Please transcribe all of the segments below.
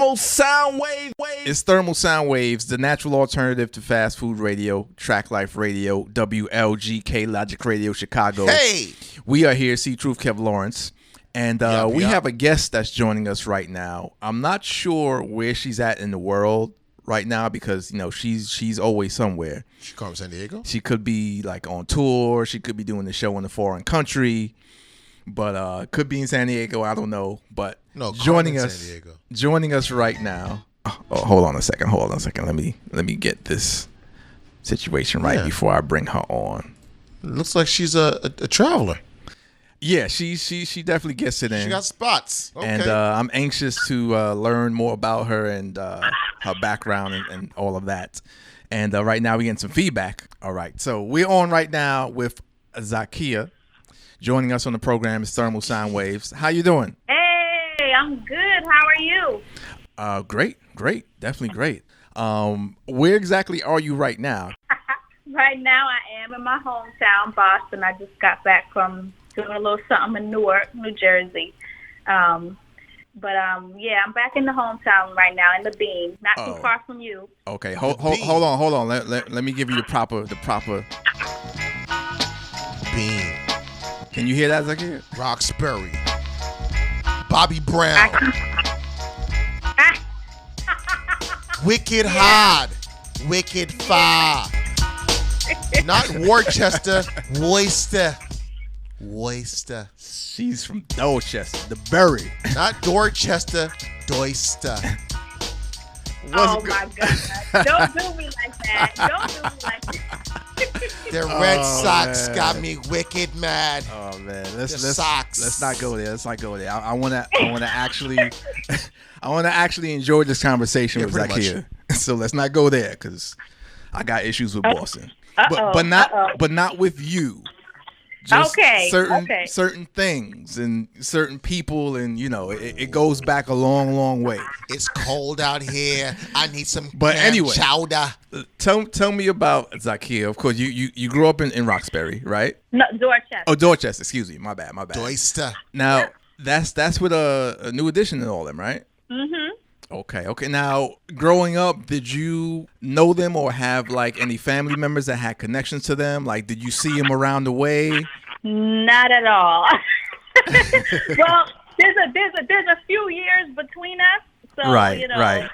thermal sound wave. It's Thermal Sound Waves, the natural alternative to fast food radio, Track Life Radio, WLGK Logic Radio Chicago. Hey! We are here, C.Truth, Kev Lawrence, and we have a guest that's joining us right now. I'm not sure where she's at in the world right now because, you know, she's always somewhere. She come from San Diego? She could be like on tour. She could be doing the show in a foreign country, but could be in San Diego. I don't know. But joining us right now. Oh, hold on a second. Let me get this situation right before I bring her on. It looks like she's a traveler. Yeah, she definitely gets it in. She got spots. Okay. And I'm anxious to learn more about her and her background and all of that. And right now we're getting some feedback. All right. So we're on right now with Zakiyyah. Joining us on the program is Thermal Sound Waves. How you doing? Hey, I'm good. How are you? Great. Definitely great. Where exactly are you right now? Right now I am in my hometown, Boston. I just got back from doing a little something in Newark, New Jersey. I'm back in the hometown right now in the Bean, not too far from you. Okay, hold on. Let me give you the proper Bean. Can you hear that, Zakiyyah? Roxbury. Bobby Brown. Wicked hard. Wicked far. Not Worcester. Worcester. She's from Dorchester, the Bury. Not Dorchester. Doyster. Oh my God. Don't do me like that. The Red Sox got me wicked mad. Oh man, let's not go there. I want to actually enjoy this conversation with Zakiyyah. So let's not go there because I got issues with Boston. But not with you. Just certain things and certain people, and you know it goes back a long way. It's cold out here. I need some chowder. Tell me about Zakiyyah. Of course, you grew up in Roxbury, right? No, Dorchester. Oh, Dorchester. Excuse me. My bad. Doyster. Now that's with a New Edition and all them, right? Mhm. Okay. Now, growing up, did you know them or have like any family members that had connections to them? Like, did you see them around the way? Not at all. Well, there's a few years between us, so right. Right.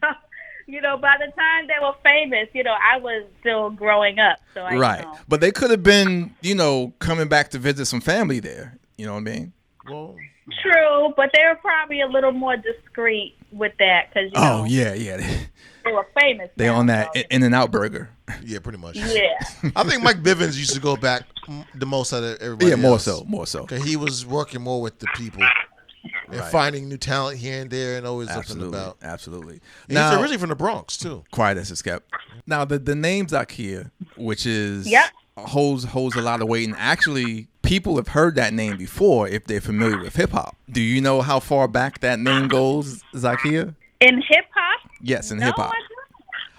So, by the time they were famous, I was still growing up. So I know. But they could have been, coming back to visit some family there. You know what I mean? Well. True, but they were probably a little more discreet with that because yeah, they were famous. They on that In-N-Out burger. Yeah, pretty much. Yeah, I think Mike Bivins used to go back the most out of everybody. Yeah, more else. so. Because he was working more with the people and finding new talent here and there, and always up and about. Absolutely. And he's originally from the Bronx too. Quiet as a skep. Now the name Zakiyyah, which is holds a lot of weight, and actually people have heard that name before if they're familiar with hip hop. Do you know how far back that name goes, Zakiyyah? In hip hop? Yes, in hip hop.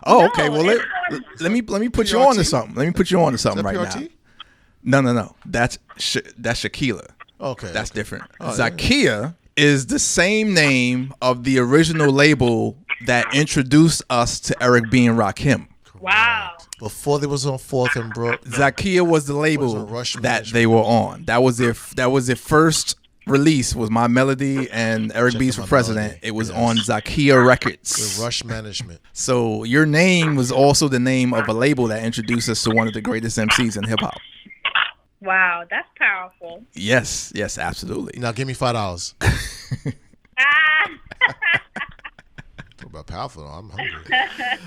Oh, okay. Well, let me put you on to something. Let me put you on to something right now. No. That's Shaquilla. Okay. That's different. Zakiyyah is the same name of the original label that introduced us to Eric B. and Rakim. Wow. Before they was on 4th and Broad. Zakiyyah was the label that they were on. That was their first release was My Melody and Eric B's for President. Melody. It was on Zakiyyah Records. With Rush Management. So your name was also the name of a label that introduced us to one of the greatest MCs in hip hop. Wow, that's powerful. Yes, absolutely. Now give me $5. About powerful, I'm hungry.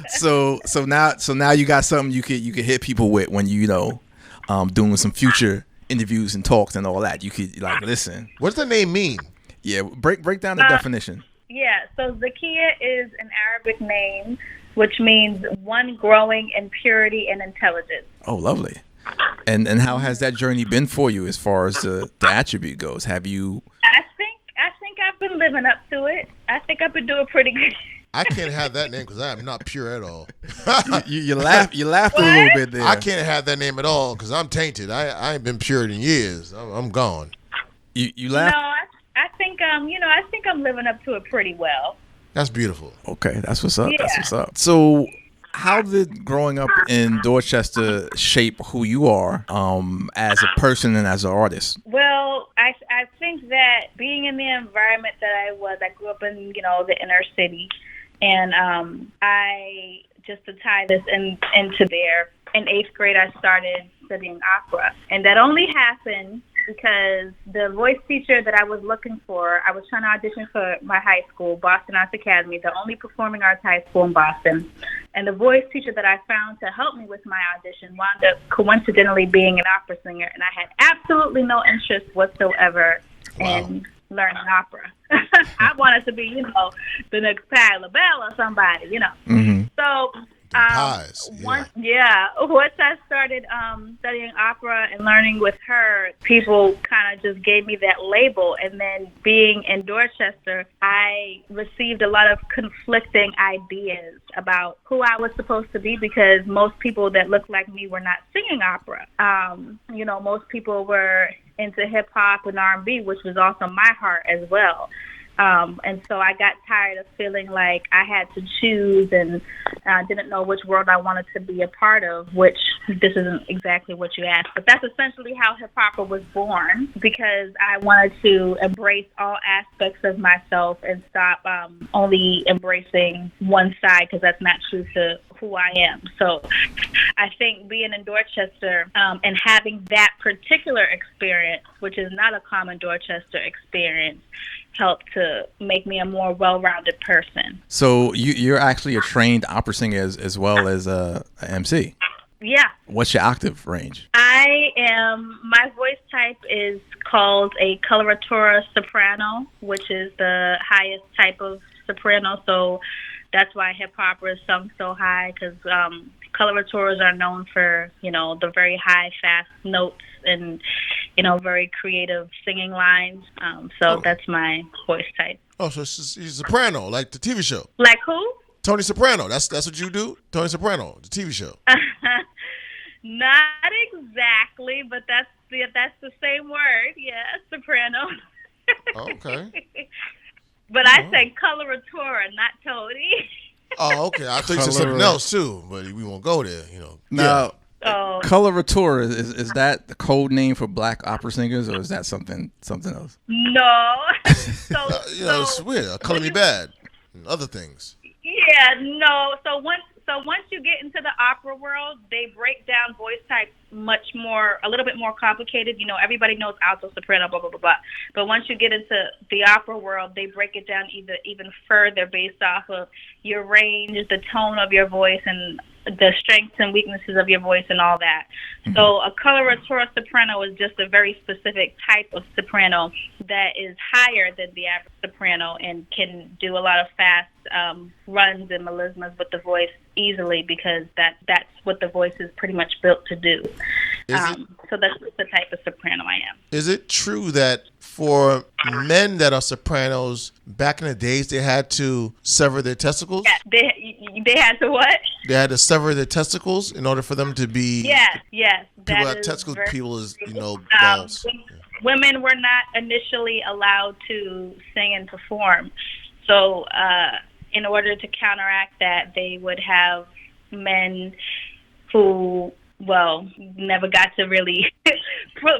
So now you got something you could hit people with when doing some future interviews and talks and all that. You could listen. What does the name mean? Yeah, break down the definition. Yeah, so Zakiyyah is an Arabic name which means one growing in purity and intelligence. Oh, lovely. And how has that journey been for you as far as the attribute goes? Have you? I think I've been living up to it. I think I've been doing pretty good. I can't have that name because I am not pure at all. you laughed a little bit there. I can't have that name at all because I'm tainted. I ain't been pure in years. I'm gone. You laughed? No, I think I think I'm living up to it pretty well. That's beautiful. Okay, that's what's up. Yeah. That's what's up. So, how did growing up in Dorchester shape who you are as a person and as an artist? Well, I think that being in the environment that I grew up in, the inner city, and I, just to tie this into there, in 8th grade I started studying opera, and that only happened because the voice teacher that I was looking for, I was trying to audition for my high school, Boston Arts Academy, the only performing arts high school in Boston. And the voice teacher that I found to help me with my audition wound up coincidentally being an opera singer, and I had absolutely no interest whatsoever in learning opera. I wanted to be, the next Patti LaBelle or somebody, Mm-hmm. So once I started studying opera and learning with her, people kind of just gave me that label. And then being in Dorchester, I received a lot of conflicting ideas about who I was supposed to be, because most people that looked like me were not singing opera. Most people were into hip hop and R&B, which was also my heart as well. And so I got tired of feeling like I had to choose and didn't know which world I wanted to be a part of, which this isn't exactly what you asked. But that's essentially how hip-hop was born, because I wanted to embrace all aspects of myself and stop only embracing one side, because that's not true to who I am. So I think being in Dorchester and having that particular experience, which is not a common Dorchester experience, helped to make me a more well-rounded person. So you're actually a trained opera singer as well as a MC. Yeah. What's your octave range? My voice type is called a coloratura soprano, which is the highest type of soprano. So that's why hip hop is sung so high, because coloraturas are known for, the very high, fast notes and, very creative singing lines. That's my voice type. Oh, so she's a soprano, like the TV show. Like who? Tony Soprano. That's what you do? Tony Soprano, the TV show. Not exactly, but that's the same word. Yeah, soprano. Okay. But I say coloratura, not Tony. Oh, okay. I thought you said something else too, but we won't go there. Now, Oh. Coloratura, is that the code name for black opera singers, or is that something else? No. It's weird. Color Me Bad and other things. Yeah, no. So once you get into the opera world, they break down voice types a little bit more complicated. Everybody knows alto, soprano, blah, blah, blah, blah. But once you get into the opera world, they break it down even further based off of your range, the tone of your voice, and the strengths and weaknesses of your voice and all that. Mm-hmm. So a coloratura soprano is just a very specific type of soprano that is higher than the average soprano and can do a lot of fast runs and melismas with the voice easily, because that's what the voice is pretty much built to do. So that's the type of soprano I am. Is it true that for men that are sopranos, back in the days, they had to sever their testicles? Yeah, they had to what? They had to sever their testicles in order for them to be... Yes. People that testicles, people is, balls. Women were not initially allowed to sing and perform. So in order to counteract that, they would have men who... never got to really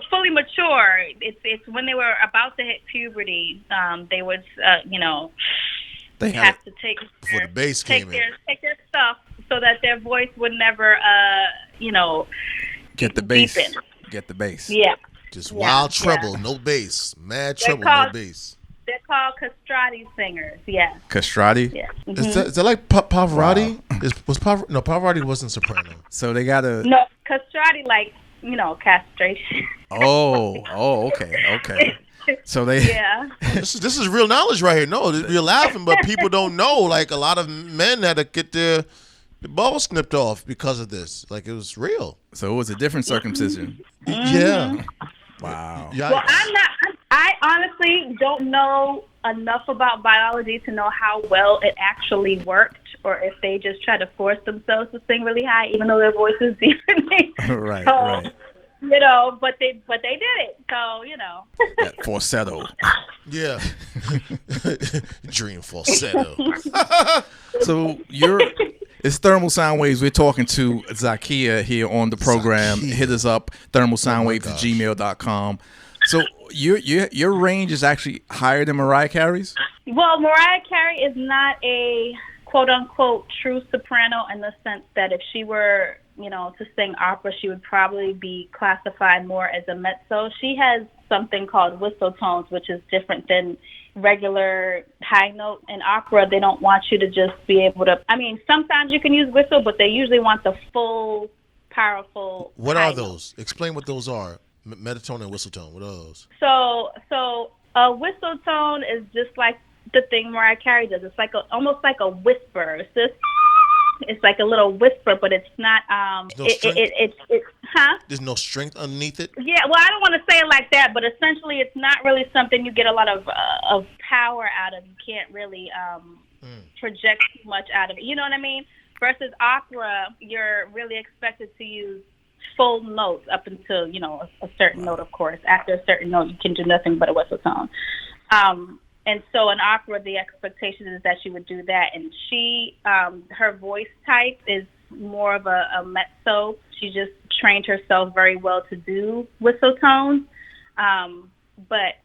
fully mature. It's when they were about to hit puberty, they would, they have to take before the bass came in. Take their stuff so that their voice would never, get the bass. deepen. Get the bass. Yeah. Just wild treble, no bass. Mad treble, no bass. They're called castrati singers. Yeah. Castrati? Yeah. Mm-hmm. Is that like Pavarotti? Wow. Pavarotti wasn't soprano. So they gotta. No, castrati castration. Oh, okay. So they. Yeah. This is real knowledge right here. No, you're laughing, but people don't know. Like, a lot of men had to get their balls snipped off because of this. Like, it was real. So it was a different circumcision. Mm-hmm. Yeah. Wow. Yeah. Well, I honestly don't know enough about biology to know how well it actually worked, or if they just try to force themselves to sing really high, even though their voice is deepening. Right. but they did it. So, That falsetto. Yeah. Dream falsetto. So it's Thermal Soundwaves. We're talking to Zakiyyah here on the program. Zakiyyah. Hit us up, thermalsoundwaves@gmail.com. So your range is actually higher than Mariah Carey's? Well, Mariah Carey is not a quote-unquote true soprano in the sense that if she were, to sing opera, she would probably be classified more as a mezzo. She has something called whistle tones, which is different than regular high note. In opera, they don't want you to just be able to, sometimes you can use whistle, but they usually want the full, powerful What high are those? Note. Explain what those are. Metatone and whistle tone. What are those? So a whistle tone is just like the thing Mariah Carey does. It's like almost like a whisper. It's like a little whisper, but it's not. There's no strength underneath it. Yeah, well, I don't want to say it like that, but essentially, it's not really something you get a lot of power out of. You can't really project too much out of it. You know what I mean? Versus opera, you're really expected to use full notes up until a certain note. Of course, after a certain note, you can do nothing but a whistle tone. And so in opera, the expectation is that she would do that. And she, her voice type is more of a mezzo. She just trained herself very well to do whistle tones. But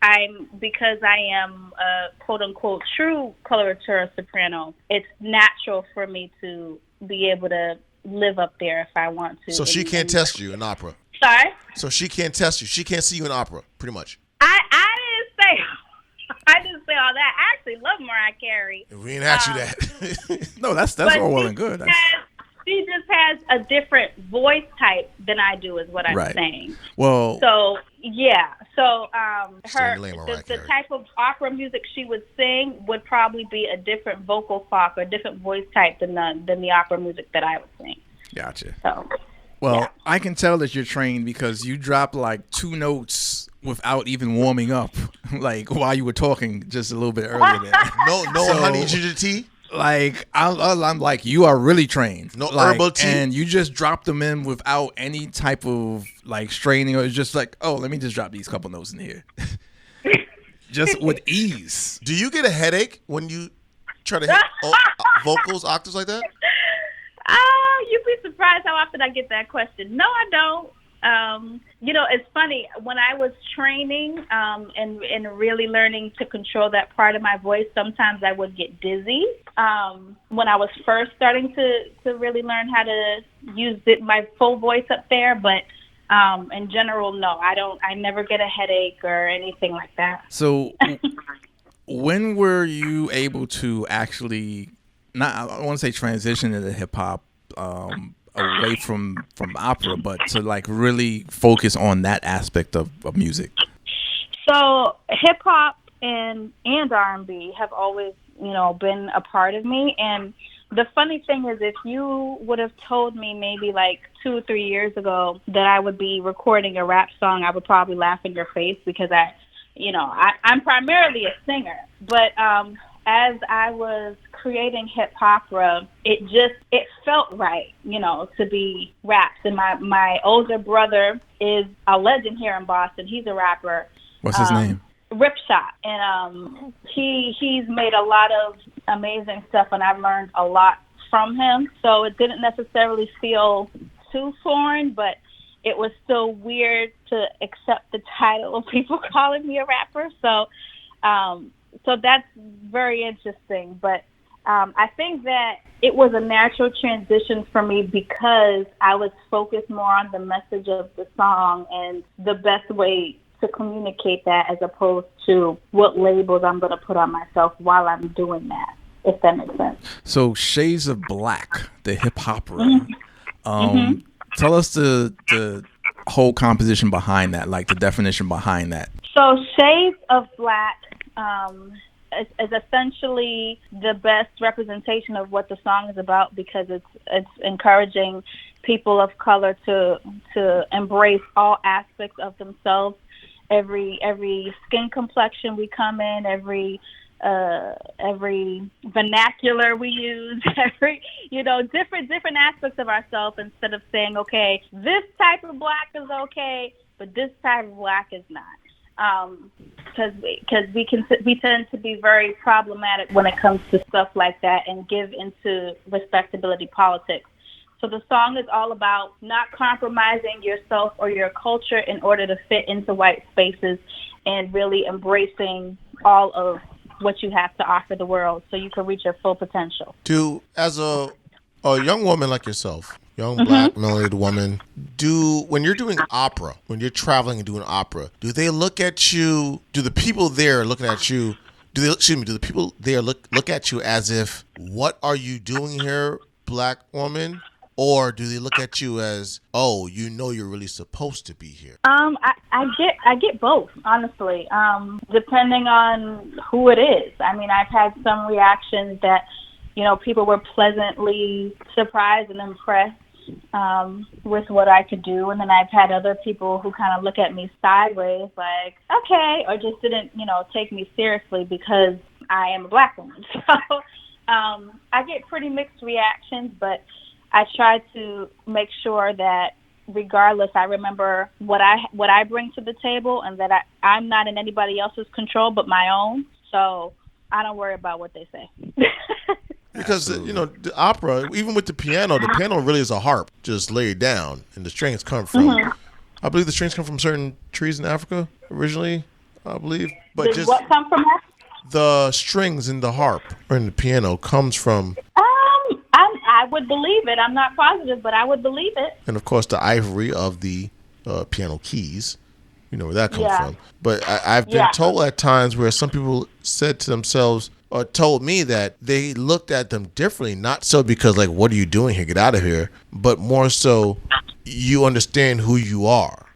because I am a quote unquote true coloratura soprano, it's natural for me to be able to live up there if I want to. So she can't test you in opera. Sorry? So she can't test you. She can't see you in opera, pretty much. I didn't say all that. I actually love Mariah Carey. We ain't asked you that. No, that's all well and good. She just has a different voice type than I do, is what I'm saying. Well, so yeah, so the type of opera music she would sing would probably be a different vocal frock or a different voice type than the opera music that I would sing. Gotcha. So, well, I can tell that you're trained because you dropped like 2 notes without even warming up, like while you were talking just a little bit earlier there. No honey ginger tea? Like, I'm like, you are really trained. No herbal tea? And you just dropped them in without any type of like straining, or it's just like, oh, let me just drop these couple notes in here. Just with ease. Do you get a headache when you try to hit vocals, octaves like that? You'd be surprised how often I get that question. No, I don't. It's funny. When I was training and really learning to control that part of my voice, sometimes I would get dizzy. When I was first starting to really learn how to use my full voice up there, but in general, no, I don't. I never get a headache or anything like that. So, when were you able to actually, I want to say transition into hip hop? Away from opera, but to like really focus on that aspect of music? So hip hop and R&B have always, been a part of me. And the funny thing is, if you would have told me maybe like 2 or 3 years ago that I would be recording a rap song, I would probably laugh in your face because I'm primarily a singer. But as I was creating hip opera, it felt right, to be raps. And my older brother is a legend here in Boston. He's a rapper. What's his name? Ripshot. And he's made a lot of amazing stuff, and I've learned a lot from him. So it didn't necessarily feel too foreign, but it was still weird to accept the title of people calling me a rapper. So that's very interesting. But I think that it was a natural transition for me because I was focused more on the message of the song and the best way to communicate that as opposed to what labels I'm going to put on myself while I'm doing that, if that makes sense. So Shades of Black, the hip opera. Tell us the whole composition behind that, like the definition behind that. So Shades of Black is essentially the best representation of what the song is about because it's encouraging people of color to embrace all aspects of themselves, every skin complexion we come in, every every vernacular we use, every, different aspects of ourselves, instead of saying, okay, this type of black is okay, but this type of black is not. Because we tend to be very problematic when it comes to stuff like that and give into respectability politics. So the song is all about not compromising yourself or your culture in order to fit into white spaces, and really embracing all of what you have to offer the world so you can reach your full potential. As a young woman like yourself, young black melanated woman, when you're doing opera, when you're traveling and doing opera, do they look at you, do the people there looking at you, do the people there look at you as if, what are you doing here, black woman? Or do they look at you as, oh, you're really supposed to be here? I get both, honestly, depending on who it is. I mean, I've had some reactions that, people were pleasantly surprised and impressed with what I could do. And then I've had other people who kind of look at me sideways like, okay, or just didn't, take me seriously because I am a black woman. So I get pretty mixed reactions, but I try to make sure that regardless, I remember what I bring to the table, and that I'm not in anybody else's control but my own. So I don't worry about what they say. Because, the opera, even with the piano really is a harp just laid down, and the strings come from, I believe the strings come from certain trees in Africa originally, I believe. But Does what come from Africa? The strings in the harp or in the piano comes from... I would believe it. I'm not positive, but I would believe it. And, of course, the ivory of the piano keys, where that comes from. But I've been told at times where some people said to themselves, or told me that they looked at them differently, not so because, like, what are you doing here? Get out of here. But more so, you understand who you are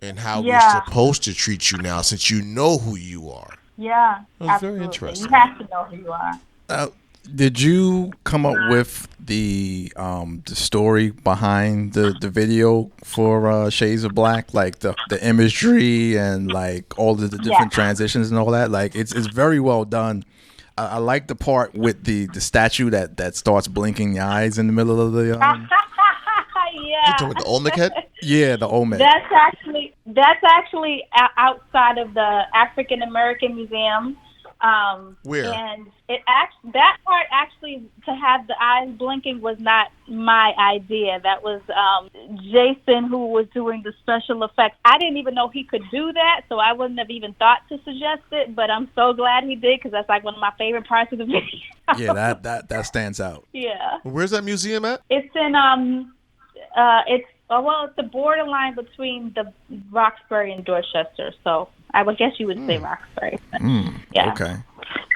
and how we're supposed to treat you now since you know who you are. Yeah, that's very interesting. You have to know who you are. Did you come up with the story behind the video for Shades of Black, like the imagery and like all of the different transitions and all that? Like it's very well done. I like the part with the statue that starts blinking the eyes in the middle of the. You talking about the Olmec head? Yeah, the Olmec. That's actually outside of the African American Museum. Where? And that part actually, to have the eyes blinking, was not my idea. That was Jason, who was doing the special effects. I didn't even know he could do that, so I wouldn't have even thought to suggest it. But I'm so glad he did, because that's like one of my favorite parts of the video. Yeah, that stands out. Yeah. Where's that museum at? It's in it's the borderline between the Roxbury and Dorchester. So I would guess you would say Roxbury. Yeah. Okay.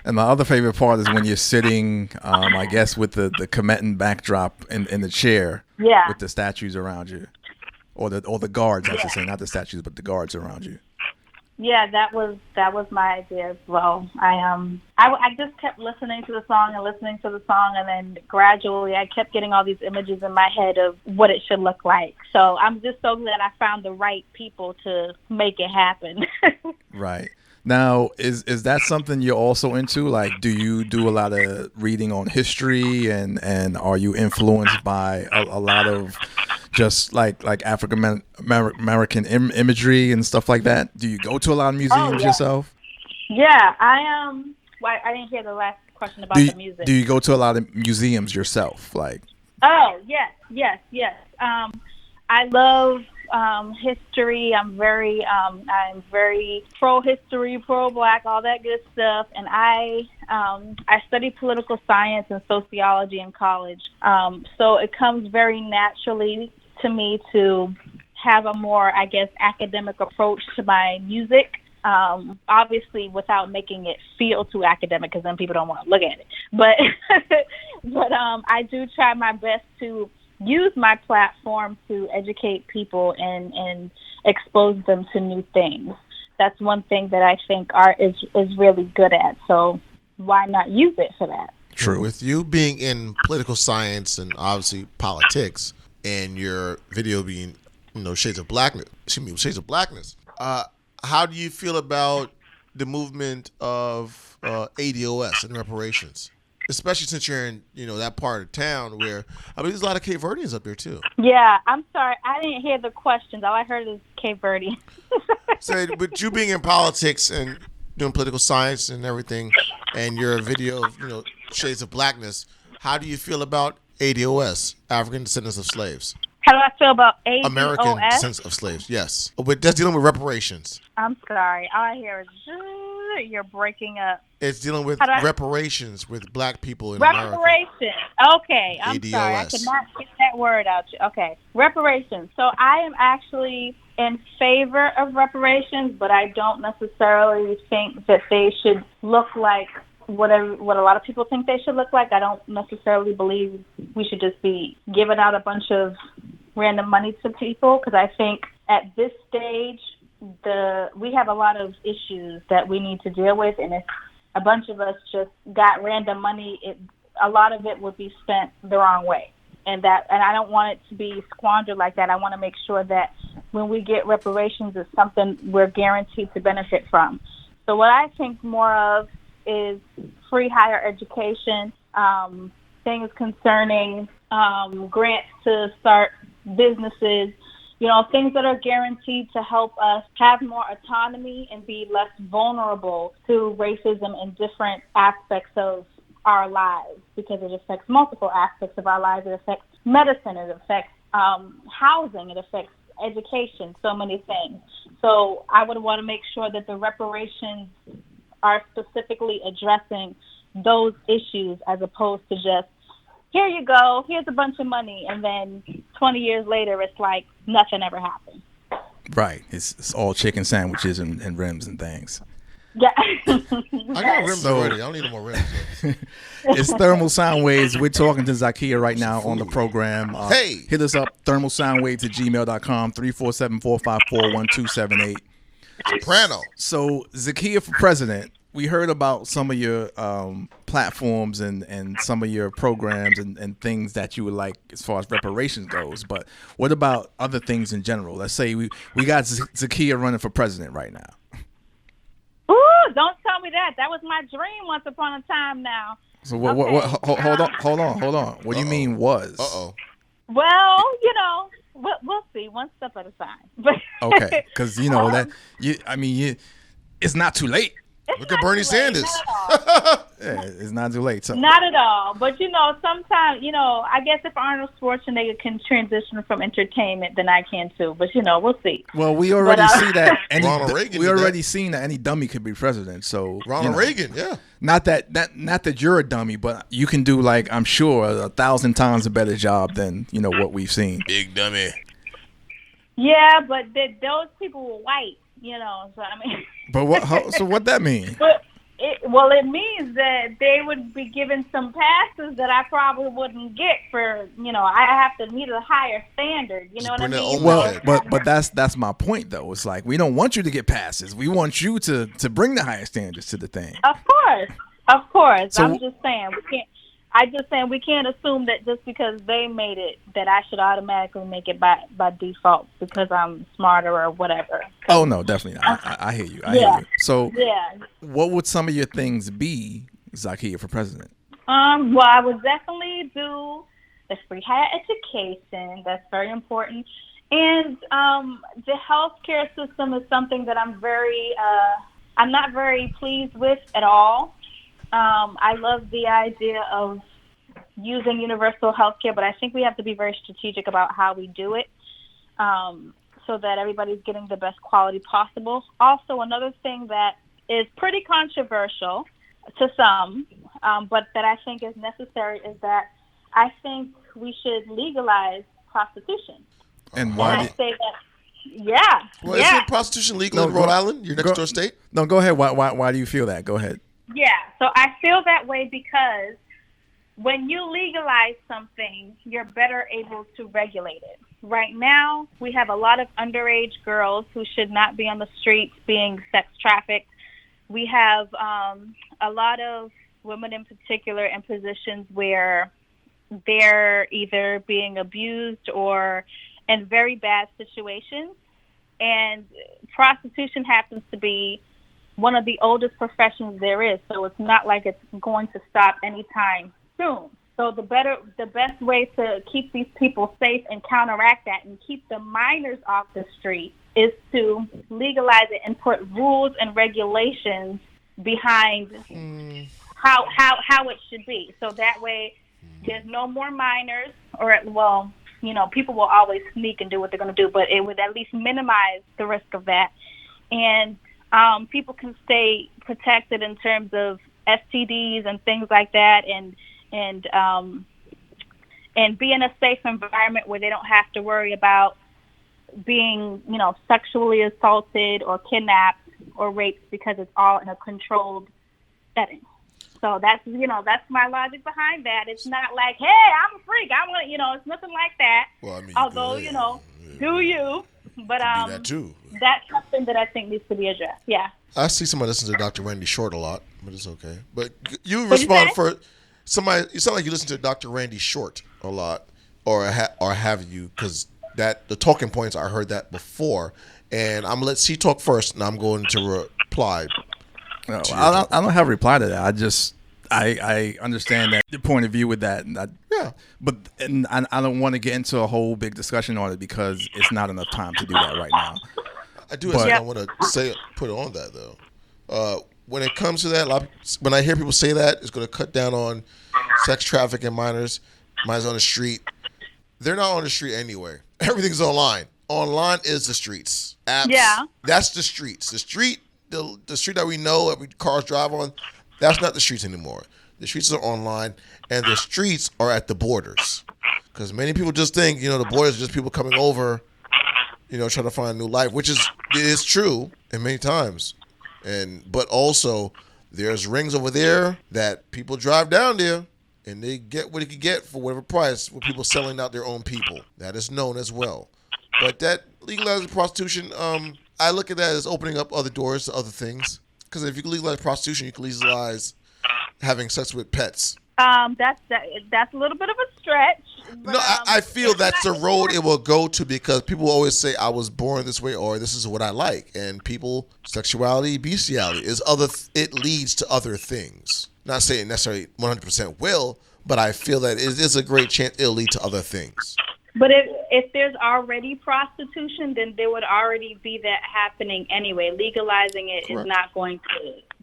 And my other favorite part is when you're sitting, I guess, with the Cometan backdrop in the chair, with the statues around you, or the guards, I should say, not the statues, but the guards around you. Yeah, that was my idea as well. I just kept listening to the song, and then gradually I kept getting all these images in my head of what it should look like. So I'm just so glad I found the right people to make it happen. Right. Now, is that something you're also into? Like, do you do a lot of reading on history, and are you influenced by a lot of just like African American imagery and stuff like that? Do you go to a lot of museums yourself? Yeah, I I didn't hear the last question about the music. Do you go to a lot of museums yourself? Like, oh yes. I love history. I'm very pro history, pro black, all that good stuff. And I studied political science and sociology in college. So it comes very naturally to me to have a more, I guess, academic approach to my music. Obviously without making it feel too academic, because then people don't want to look at it. But I do try my best to use my platform to educate people and expose them to new things. That's one thing that I think art is really good at. So why not use it for that? True. With you being in political science and obviously politics, and your video being, Shades of Blackness. How do you feel about the movement of ADOS and reparations? Especially since you're in, that part of town where, there's a lot of Cape Verdeans up there too. Yeah, I'm sorry. I didn't hear the questions. All I heard is Cape Verde. So, but you being in politics and doing political science and everything, and your video of, Shades of Blackness, how do you feel about ADOS, African Descendants of Slaves? How do I feel about ADOS? American Descendants of Slaves, yes. That's dealing with reparations. I'm sorry. All I hear is you're breaking up. It's dealing with reparations with black people in America. Reparations. Okay. I'm ADOS. sorry. I could not get that word out. Okay. Reparations. So I am actually in favor of reparations, but I don't necessarily think that they should look like what a lot of people think they should look like. I don't necessarily believe we should just be giving out a bunch of random money to people, because I think at this stage we have a lot of issues that we need to deal with, and if a bunch of us just got random money, a lot of it would be spent the wrong way, and I don't want it to be squandered like that. I want to make sure that when we get reparations, it's something we're guaranteed to benefit from. So what I think more of is free higher education, things concerning grants to start businesses, things that are guaranteed to help us have more autonomy and be less vulnerable to racism in different aspects of our lives, because it affects multiple aspects of our lives. It affects medicine, it affects housing, it affects education, so many things. So I would want to make sure that the reparations are specifically addressing those issues, as opposed to just, here you go, here's a bunch of money, and then 20 years later, it's like nothing ever happened. Right. It's all chicken sandwiches and rims and things. Yeah. I got rims already. I don't need no more rims. It's Thermal Sound Waves. We're talking to Zakiyyah right now on the program. Hey! Hit us up, thermalsoundwaves@gmail.com, 347-454-1278. Soprano. So, Zakiyyah for president. We heard about some of your platforms and some of your programs and things that you would like as far as reparations goes. But what about other things in general? Let's say we got Zakiyyah running for president right now. Ooh, don't tell me that. That was my dream once upon a time now. So what? Okay. Hold on. What do you mean was? Well, we'll see, one step at a time. Okay, because it's not too late. Look at Bernie Sanders. Yeah, it's not too late. So. Not at all. But, sometimes, I guess if Arnold Schwarzenegger can transition from entertainment, then I can too. But, we'll see. Well, we already see that. Ronald Reagan. We already seen that any dummy could be president. So Ronald Reagan, yeah. Not that you're a dummy, but you can do, I'm sure, 1,000 times a better job than, what we've seen. Big dummy. Yeah, but those people were white. So I mean. But what? So what that mean? But it means that they would be given some passes that I probably wouldn't get for. I have to meet a higher standard. You know what I mean? Well, but that's my point though. It's like we don't want you to get passes. We want you to bring the higher standards to the thing. Of course. So, I'm just saying we can't. We can't assume that just because they made it that I should automatically make it by default because I'm smarter or whatever. Oh no, definitely not. I hear you. I hear you. So, what would some of your things be, Zakiyyah, for president? Well, I would definitely do the free higher education. That's very important, and the healthcare system is something that I'm not very pleased with at all. I love the idea of using universal health care, but I think we have to be very strategic about how we do it so that everybody's getting the best quality possible. Also, another thing that is pretty controversial to some, but that I think is necessary is that I think we should legalize prostitution. And why? And I say that, Well, isn't prostitution legal in Rhode Island, your next door state? No, go ahead. Why do you feel that? Go ahead. Yeah, so I feel that way because when you legalize something, you're better able to regulate it. Right now, we have a lot of underage girls who should not be on the streets being sex trafficked. We have a lot of women in particular in positions where they're either being abused or in very bad situations. And prostitution happens to be one of the oldest professions there is, so it's not like it's going to stop anytime soon. So the best way to keep these people safe and counteract that and keep the minors off the street is to legalize it and put rules and regulations behind how it should be. So that way there's no more minors, or people will always sneak and do what they're going to do, but it would at least minimize the risk of that. And people can stay protected in terms of STDs and things like that, and be in a safe environment where they don't have to worry about being, sexually assaulted or kidnapped or raped, because it's all in a controlled setting. So that's my logic behind that. It's not like, hey, I'm a freak, I want, it's nothing like that. Well, I mean, although, do you? But that too. That's something that I think needs to be addressed. Yeah. I see somebody listen to Dr. Randy Short a lot, but it's okay. But you respond for somebody. You sound like you listen to Dr. Randy Short a lot, or have you? Because the talking points, I heard that before, and I'm gonna let C talk first, and I'm going to reply. No, I don't have a reply to that. I understand that the point of view with that. But I don't want to get into a whole big discussion on it because it's not enough time to do that right now. I do. I want to put on that though. When it comes to that, when I hear people say that, it's going to cut down on sex trafficking minors on the street. They're not on the street anyway. Everything's online. Online is the streets. Apps. Yeah. That's the streets. The street that we know that cars drive on, that's not the streets anymore. The streets are online, and the streets are at the borders. Because many people just think, the borders are just people coming over, trying to find a new life, which is true in many times. But also, there's rings over there that people drive down there, and they get what they can get for whatever price, with people selling out their own people. That is known as well. But that legalizing prostitution, I look at that as opening up other doors to other things. Because if you can legalize prostitution, you can legalize having sex with pets. That's a little bit of a stretch. But, no, I feel that's the road it will go to, because people always say I was born this way or this is what I like, and sexuality, bestiality it leads to other things. Not saying necessarily 100% will, but I feel that it is a great chance it'll lead to other things. But if there's already prostitution, then there would already be that happening anyway. Legalizing it Correct. Is not going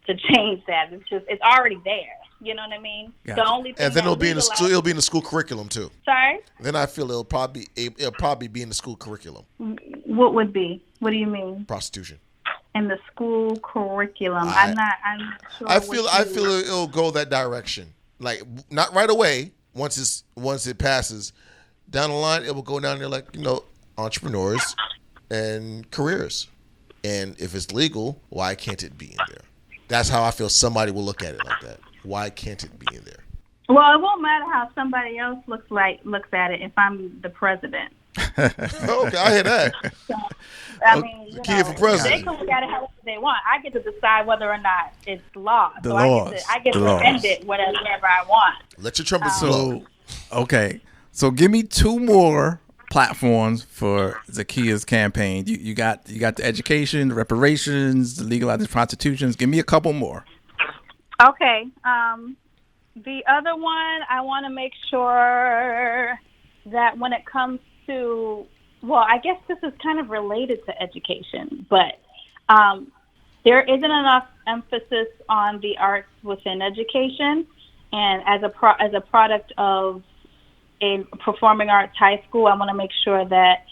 to change that. It's already there. You know what I mean? Yeah. The only thing, and then it'll be in the school curriculum too. Sorry? Then I feel it'll probably be in the school curriculum. What would be? What do you mean? Prostitution. In the school curriculum, I'm not sure. I feel it'll go that direction. Like not right away. Once it passes, down the line it will go down there, like entrepreneurs and careers. And if it's legal, why can't it be in there? That's how I feel somebody will look at it like that. Why can't it be in there? Well, it won't matter how somebody else looks at it if I'm the president. Okay, I hear that. So, I mean, for president. They can look at it however they want. I get to decide whether or not it's law. I get to bend it whatever I want. Let your trumpets blow. Okay, so give me two more platforms for Zakiyyah's campaign. You got the education, the reparations, the legalizing prostitutions. Give me a couple more. Okay. The other one, I want to make sure that when it comes to, well, I guess this is kind of related to education, but there isn't enough emphasis on the arts within education, and as a product of a performing arts high school, I want to make sure that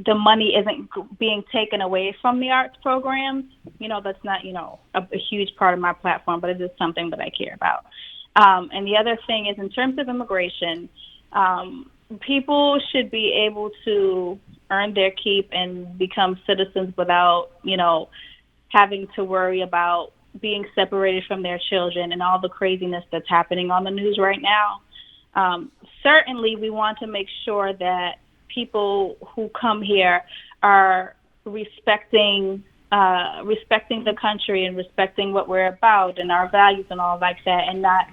the money isn't being taken away from the arts programs. That's not, a huge part of my platform, but it is something that I care about. And the other thing is, in terms of immigration, people should be able to earn their keep and become citizens without, having to worry about being separated from their children and all the craziness that's happening on the news right now. Certainly, we want to make sure that people who come here are respecting the country and respecting what we're about and our values and all like that, and not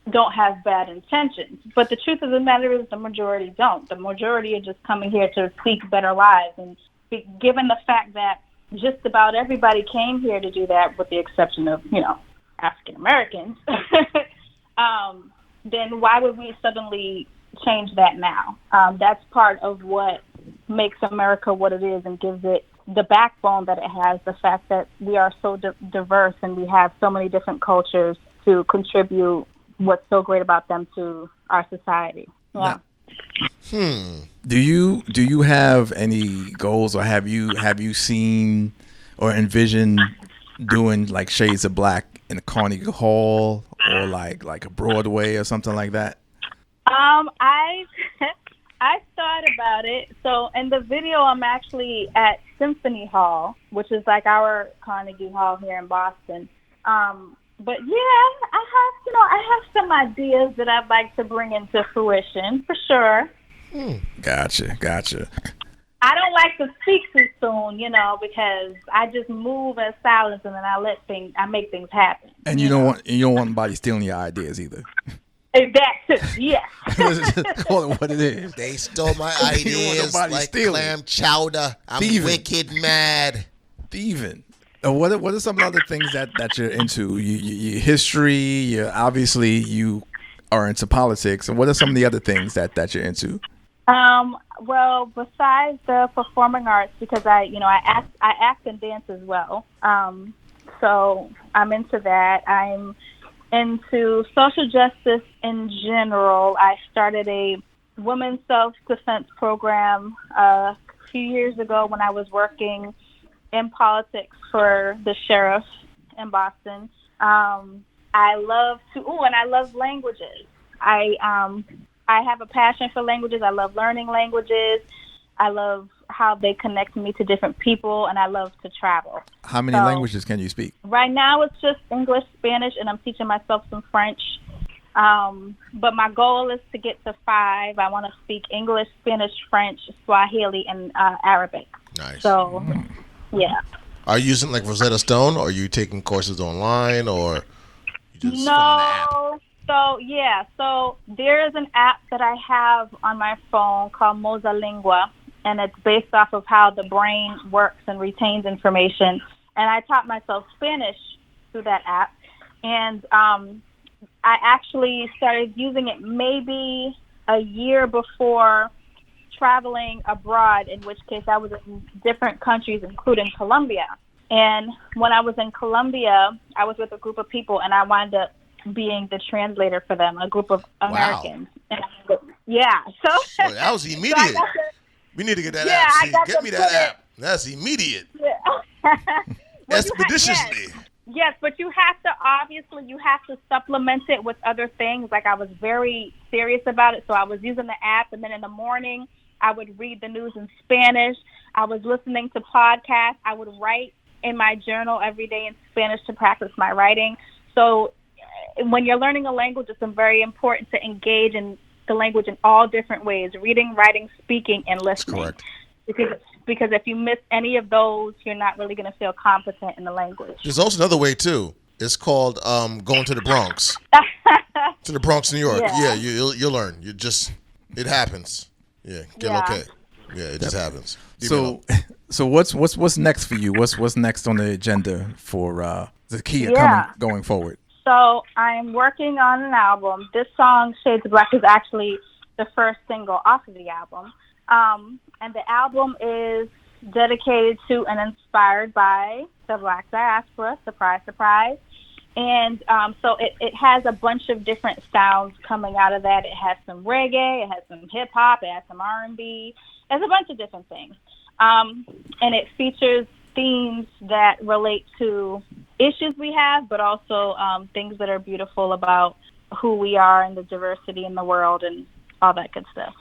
don't have bad intentions. But the truth of the matter is the majority don't. The majority are just coming here to seek better lives. And given the fact that just about everybody came here to do that, with the exception of, African Americans, then why would we suddenly change that now? That's part of what makes America what it is and gives it the backbone that it has, the fact that we are so diverse and we have so many different cultures to contribute what's so great about them to our society. Yeah. Do you have any goals, or have you seen or envisioned doing like Shades of Black in a Carnegie Hall or like a Broadway or something like that? I thought about it. So in the video, I'm actually at Symphony Hall, which is like our Carnegie Hall here in Boston. But yeah, I have some ideas that I'd like to bring into fruition for sure. Gotcha. I don't like to speak too soon, because I just move in silence and then I make things happen. And you don't want anybody stealing your ideas either. That's yeah. Call it what it is. They stole my ideas like clam chowder. I'm wicked mad. Thieving. What are some other things that you're into? Your history. Obviously you are into politics. And what are some of the other things that you're into? Well, besides the performing arts, because I act and dance as well. So I'm into that. I'm into social justice in general. I started a women's self-defense program a few years ago when I was working in politics for the sheriff in Boston. I love languages. I have a passion for languages. I love learning languages. I love how they connect me to different people, and I love to travel. How many languages can you speak? Right now it's just English, Spanish, and I'm teaching myself some French. But my goal is to get to 5. I want to speak English, Spanish, French, Swahili, and Arabic. Nice. So, yeah. Are you using like Rosetta Stone, or are you taking courses online, or you just on the app? So there is an app that I have on my phone called Mosalingua, and it's based off of how the brain works and retains information. And I taught myself Spanish through that app, and I actually started using it maybe a year before traveling abroad, in which case I was in different countries, including Colombia. And when I was in Colombia, I was with a group of people, and I wound up being the translator for them, a group of Americans. Wow. And so that was immediate. We need to get that app. See, get me that app. That's immediate. Yeah. Expeditiously. Yes, but you have to supplement it with other things. Like, I was very serious about it, so I was using the app, and then in the morning I would read the news in Spanish. I was listening to podcasts. I would write in my journal every day in Spanish to practice my writing. So when you're learning a language, it's very important to engage in the language in all different ways: reading, writing, speaking, and listening. That's correct. Because if you miss any of those, you're not really going to feel competent in the language. There's also another way too. It's called going to the Bronx. To the Bronx, New York. Yeah, you'll learn. It happens. Yeah, okay. Yeah, it just happens. So what's next for you? What's next on the agenda for Zakiyyah going forward? So I'm working on an album. This song, Shades of Black, is actually the first single off of the album. And the album is dedicated to and inspired by the Black diaspora. Surprise, surprise. And so it has a bunch of different sounds coming out of that. It has some reggae, it has some hip-hop, it has some R&B. It has a bunch of different things. And it features themes that relate to issues we have, but also things that are beautiful about who we are and the diversity in the world and all that good stuff.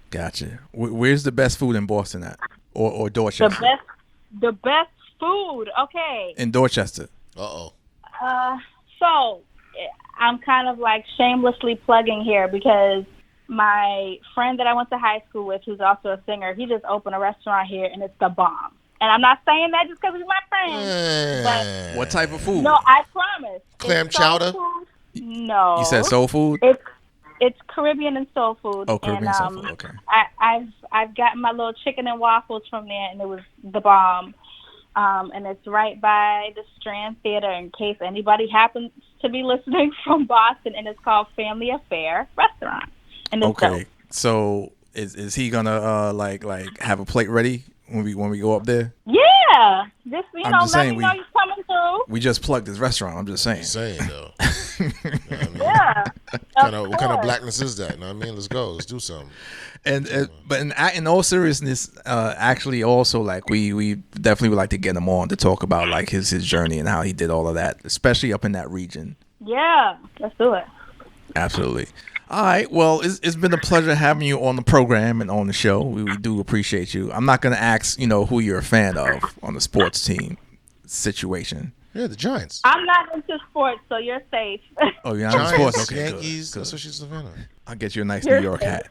Gotcha. Where's the best food in Boston at? Or Dorchester? The best food, okay. In Dorchester. Uh-oh. So I'm kind of like shamelessly plugging here because my friend that I went to high school with, who's also a singer, he just opened a restaurant here, and it's the bomb. And I'm not saying that just because he's my friend. But what type of food? No, I promise. Clam chowder? No. You said soul food? It's Caribbean and soul food. Oh, Caribbean and soul food. Okay. I've gotten my little chicken and waffles from there, and it was the bomb. and it's right by the Strand Theater. In case anybody happens to be listening from Boston, and it's called Family Affair Restaurant. And it's okay, dope. so is he gonna like have a plate ready when we go up there? Yeah, just I'm just let saying me know you're coming through. We just plugged this restaurant. I'm just saying. Though. Yeah. What kind of blackness is that? You know what I mean? Let's go. Let's do something. And but in all seriousness, actually, also like we definitely would like to get him on to talk about like his journey and how he did all of that, especially up in that region. Yeah, let's do it. Absolutely. All right. Well, it's been a pleasure having you on the program and on the show. We do appreciate you. I'm not going to ask, who you're a fan of on the sports team situation. Yeah, the Giants. I'm not into sports, so you're safe. Oh, you're not into sports? Okay, Yankees. good. That's what she's a fan of. I'll get you a nice New York hat.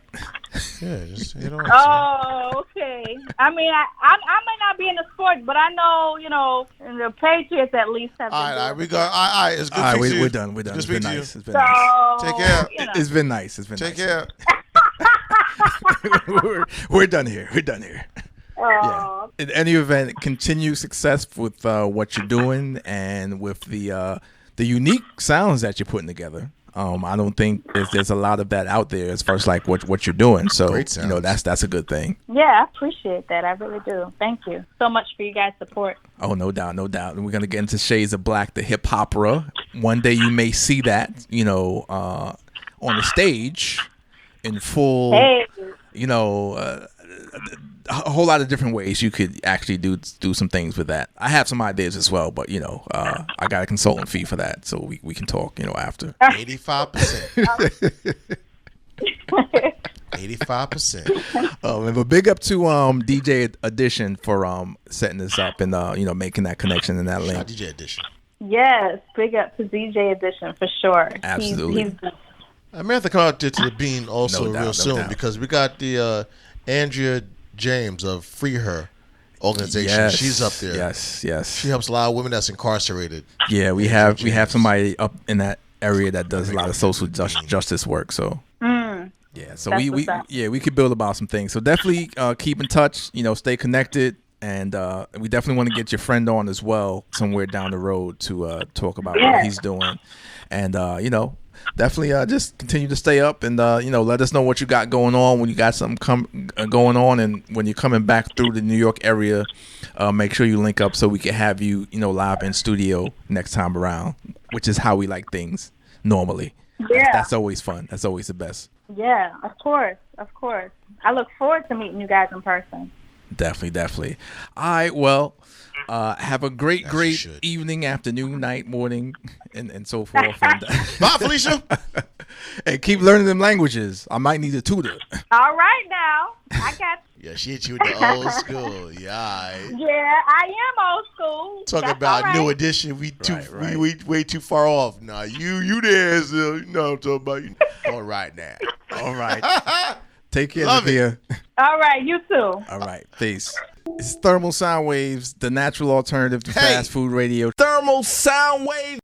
Yeah, just hit on. Oh, okay. I mean, I might not be into sports, but I know, the Patriots at least have been. All right, we got. All right, it's good. All right, we're done. It's been nice. It's been nice. Take care. It's been nice. Take care. We're done here. Oh. Yeah. In any event, continue success with what you're doing and with the unique sounds that you're putting together. I don't think there's a lot of that out there as far as like what you're doing. So that's a good thing. Yeah, I appreciate that. I really do. Thank you so much for you guys' support. Oh, no doubt. And we're gonna get into Shades of Black, the hip opera. One day you may see that, on the stage in full. Hey. A whole lot of different ways you could actually do some things with that. I have some ideas as well, but I got a consultant fee for that, so we can talk after. 85%. 85%. But big up to DJ Edition for setting this up and making that connection and that link. DJ Edition. Yes, big up to DJ Edition for sure. Absolutely. I may have to come out there to the Bean also real soon because we got the Andrea James of Free Her organization. Yes, she's up there. Yes. She helps a lot of women that's incarcerated. Yeah, we have somebody up in that area that does a lot of social justice work. So yeah, so we could build about some things. So definitely keep in touch. Stay connected, and we definitely want to get your friend on as well somewhere down the road to talk about what he's doing, and definitely just continue to stay up and let us know what you got going on when you got something going on, and when you're coming back through the New York area, make sure you link up so we can have you live in studio next time around, which is how we like things normally. Yeah, that's always fun. That's always the best. Yeah, of course. I look forward to meeting you guys in person. Definitely. All right, well, have a great evening, afternoon, night, morning, and so forth. And, bye, Felicia. And keep learning them languages. I might need a tutor. All right, now. I got you. Yeah, she hit you with the old school. Yeah. Yeah, I am old school. Talking about New Edition. We way too far off. Nah, you there. So, I'm talking about you. All right now. All right. Take care, Zakiyyah. All right, you too. All right, peace. It's Thermal Sound Waves, the natural alternative to fast food radio. Thermal Sound Wave.